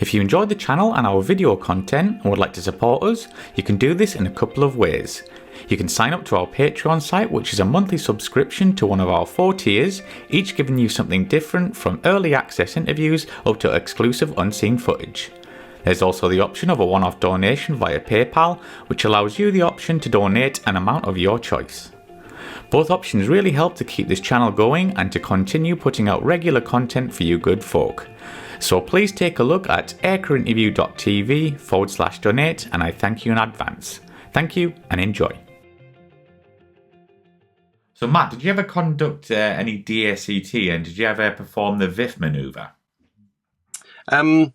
If you enjoyed the channel and our video content and would like to support us, you can do this in a couple of ways. You can sign up to our Patreon site, which is a monthly subscription to one of our 4 tiers, each giving you something different from early access interviews up to exclusive unseen footage. There's also the option of a one-off donation via PayPal, which allows you the option to donate an amount of your choice. Both options really help to keep this channel going and to continue putting out regular content for you good folk. So please take a look at aircrewinterview.tv/donate, and I thank you in advance. Thank you and enjoy. So Matt, did you ever conduct any DACT, and did you ever perform the VIFF manoeuvre? Yeah,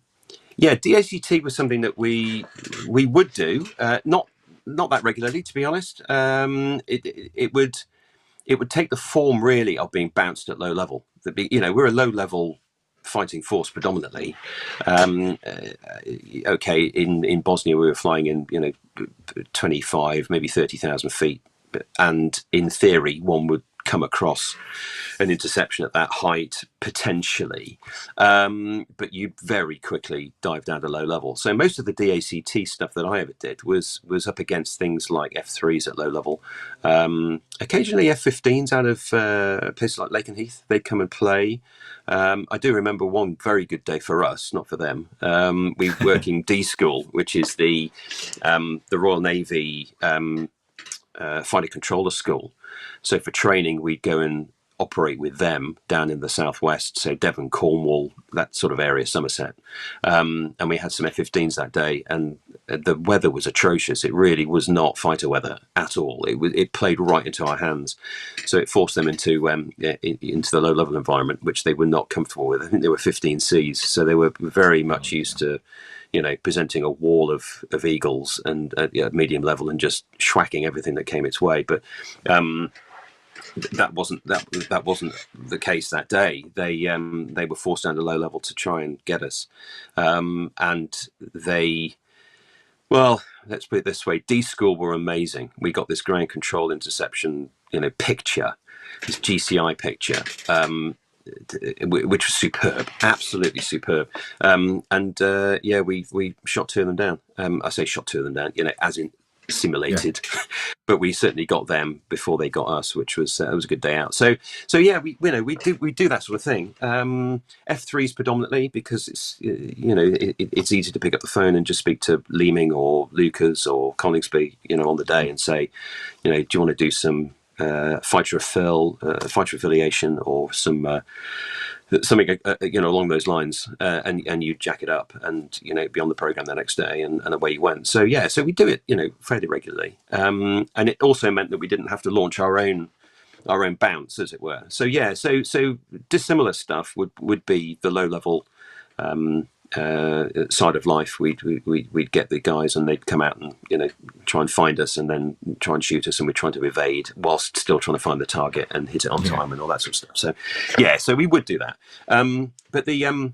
DACT was something that we would do, not that regularly, to be honest. It would take the form really of being bounced at low level. We're a low level fighting force predominantly. Okay, in Bosnia we were flying in 25, maybe 30,000 feet, and in theory one would come across an interception at that height potentially, but you'd very quickly dive down to low level. So most of the DACT stuff that I ever did was up against things like F3s at low level, occasionally F15s out of places like Lakenheath. They'd come and play. I do remember one very good day for us, not for them. We were working D School, which is the Royal Navy fighter controller school. So for training, we'd go and operate with them down in the southwest, so Devon, Cornwall, that sort of area, Somerset. And we had some F-15s that day, and the weather was atrocious. It really was not fighter weather at all. It played right into our hands. So it forced them into the low-level environment, which they were not comfortable with. I think they were 15Cs, so they were very much used to presenting a wall of eagles and medium level and just schwacking everything that came its way. But that wasn't the case that day. They were forced down to low level to try and get us, and they, well, let's put it this way: D School were amazing. We got this ground control interception, picture, this GCI picture, which was superb, absolutely superb. We shot 2 of them down. I say shot 2 of them down, as in simulated, yeah. But we certainly got them before they got us, which was it was a good day out. So yeah, we do that sort of thing. F3s predominantly because it's it's easy to pick up the phone and just speak to Leeming or Lucas or Coningsby on the day and say, do you want to do some fighter affiliation or some something along those lines, and you jack it up and be on the program the next day, and away you went. So yeah, so we do it fairly regularly, and it also meant that we didn't have to launch our own bounce, as it were. So yeah, so dissimilar stuff would be the low level side of life. We'd get the guys and they'd come out and try and find us and then try and shoot us, and we're trying to evade whilst still trying to find the target and hit it on time and all that sort of stuff. So yeah, so we would do that. But the you're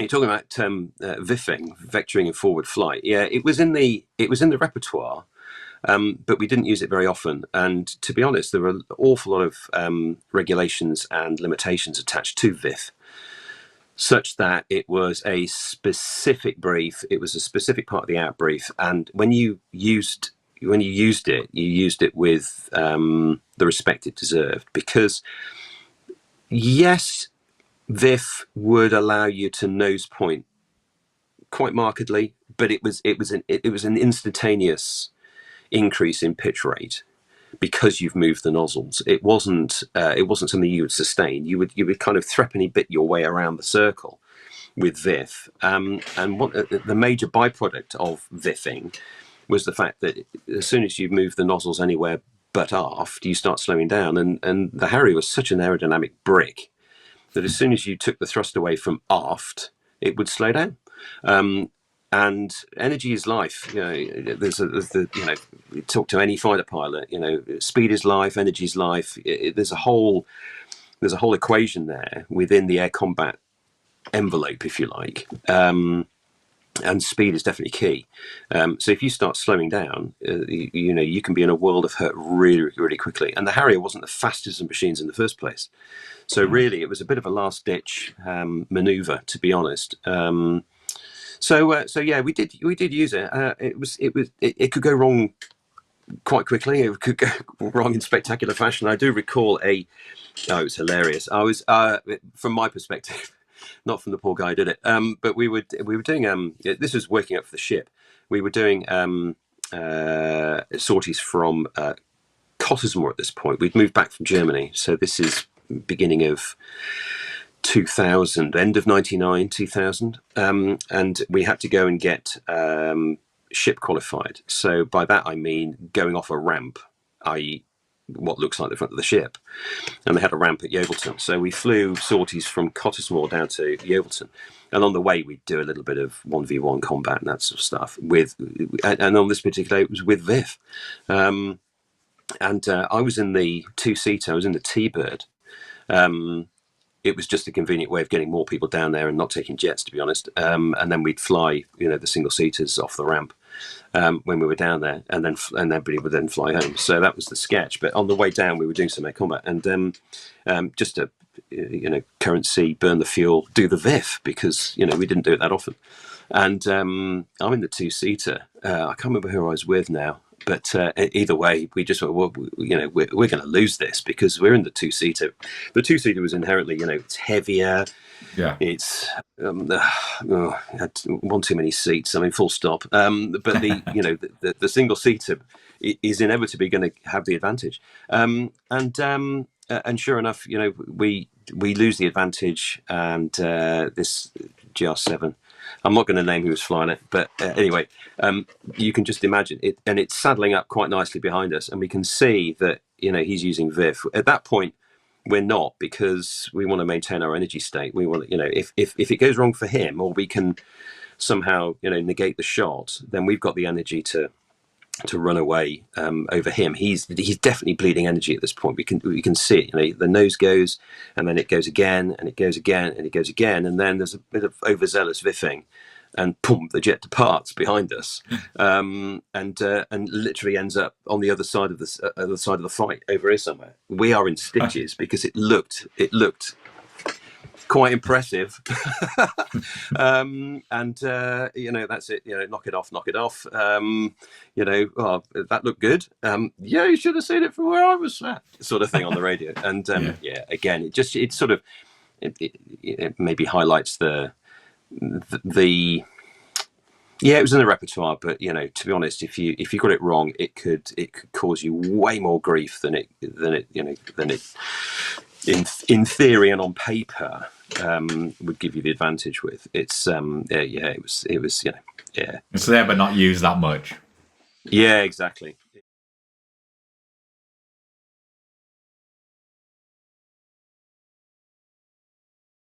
talking about VIFFing, vectoring and forward flight. Yeah, it was in the repertoire, but we didn't use it very often. And to be honest, there were an awful lot of regulations and limitations attached to VIFF, such that it was a specific brief. It was a specific part of the out brief, and when you used it, you used it with the respect it deserved. Because yes, VIFF would allow you to nose point quite markedly, but it was an instantaneous increase in pitch rate because you've moved the nozzles. It wasn't something you would sustain. You would kind of threepenny bit your way around the circle with VIFF, and what the major byproduct of VIFFing was the fact that as soon as you move the nozzles anywhere but aft, you start slowing down, and the Harrier was such an aerodynamic brick that as soon as you took the thrust away from aft, it would slow down. And energy is life. You talk to any fighter pilot. Speed is life, energy is life. There's a whole equation there within the air combat envelope, if you like. And speed is definitely key. So if you start slowing down, you can be in a world of hurt really, really quickly. And the Harrier wasn't the fastest of machines in the first place. So really, it was a bit of a last-ditch maneuver, to be honest. So yeah, we did use it. It could go wrong quite quickly. It could go wrong in spectacular fashion. I do recall it was hilarious. I was from my perspective, not from the poor guy who did it. But we were doing this was working up for the ship. We were doing sorties from Cottesmore at this point. We'd moved back from Germany, so this is beginning of 2000, end of 99, 2000, and we had to go and get ship qualified. So by that I mean going off a ramp, i.e. what looks like the front of the ship, and they had a ramp at Yeovilton. So we flew sorties from Cottesmore down to Yeovilton, and on the way we'd do a little bit of 1v1 combat and that sort of stuff. And on this particular day it was with VIFF, and I was in the two-seater. I was in the T-Bird. It was just a convenient way of getting more people down there and not taking jets, to be honest. And then we'd fly, the single seaters off the ramp when we were down there, and everybody would then fly home. So that was the sketch. But on the way down, we were doing some air combat, and just to currency, burn the fuel, do the VIFF, because we didn't do it that often. And I'm in the two-seater. I can't remember who I was with now. But either way, we just went, well, we're going to lose this because we're in the two-seater. The two-seater was inherently, it's heavier. Yeah. It's had one too many seats. I mean, full stop. But the single-seater is inevitably going to have the advantage. And sure enough, we lose the advantage, and this GR7. I'm not going to name who was flying it, but anyway, you can just imagine it, and it's saddling up quite nicely behind us, and we can see that he's using VIFF. At that point, we're not, because we want to maintain our energy state. We want, if it goes wrong for him, or we can somehow negate the shot, then we've got the energy to run away over him. He's definitely bleeding energy at this point. We can see it. The nose goes, and then it goes again, and it goes again, and it goes again, and then there's a bit of overzealous VIFFing, and boom, the jet departs behind us, and literally ends up on the other side of the fight over here somewhere. We are in stitches because it looked quite impressive. That's it. Knock it off. That looked good. Yeah, you should have seen it from where I was at, sort of thing on the radio. And again, it maybe highlights the it was in the repertoire, but to be honest, if you got it wrong, it could cause you way more grief than it in theory and on paper would give you the advantage with. It's it was It's there but not used that much. Yeah, exactly.